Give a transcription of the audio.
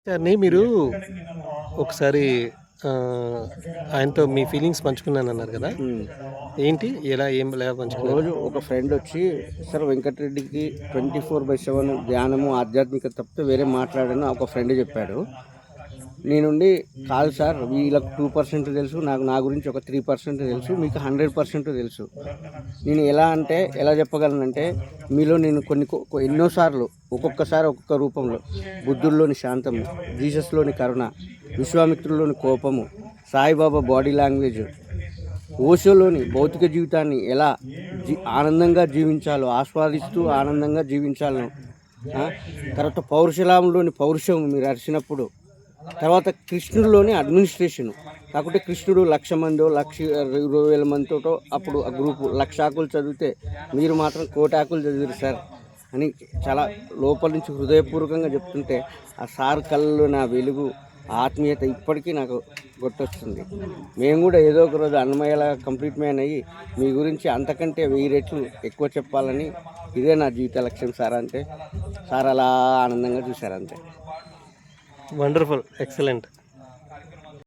సార్‌ని మీరు ఒకసారి ఆహ్, ఆయనతో మీ ఫీలింగ్స్ పంచుకున్నానన్నారు గదా! హ్మ్. ఏంటి? ఎలా పంచుకున్నారు? ఒకరోజు ఒక ఫ్రెండొచ్చి, "సార్ వెంకటరెడ్డికి 24/7 ధ్యానము, ఆధ్యాత్మికత తప్పితే వేరే మాట్లాడని" ఒక ఫ్రెండ్ చెప్పాడు. నేనుండి, "కాదు సార్, వీళ్ళకి 2% తెలుసు. నాకు నా గురించి ఒక 3% తెలుసు. మీకు 100% తెలుసు. నేను ఎలా చెప్పగలనంటే, మీలో నేను కొన్ని ఎన్నో సార్లు, ఒక్కొక్కసారి ఒక్కొక్క రూపంలో బుద్ధుడిలోని శాంతము, జీసస్‌లోని కరుణ, విశ్వామిత్రుల్లోని కోపము, సాయిబాబా బాడీ లాంగ్వేజ్, ఓషోలోని భౌతిక జీవితాన్ని ఎలా ఆనందంగా జీవించాలో, ఆస్వాదిస్తూ ఆనందంగా జీవించాలను, తర్వాత పౌరుషలాంలోని పౌరుషం మీరు అరిచినప్పుడు, తర్వాత కృష్ణుడిలోని అడ్మినిస్ట్రేషను. కాకుంటే కృష్ణుడు 1,00,000 మందో 20,000 మందితోటో అప్పుడు ఆ గ్రూపు 1,00,000 ఆకులు చదివితే మీరు మాత్రం 1,00,000 ఆకులు చదివారు సార్ అని చాలా లోపల నుంచి హృదయపూర్వకంగా చెప్తుంటే, ఆ సార్ కళ్ళలో నా వెలుగు, ఆత్మీయత ఇప్పటికీ నాకు గుర్తొస్తుంది. మేము కూడా ఏదో ఒక రోజు అన్నమయ్యలాగా కంప్లీట్ మ్యాన్ అయ్యి మీ గురించి అంతకంటే 1000 రెట్లు ఎక్కువ చెప్పాలని, ఇదే నా జీవిత లక్ష్యం సార్ అంటే, సార్ అలా ఆనందంగా చూశారు అంతే. వండర్‌ఫుల్. ఎక్సలెంట్.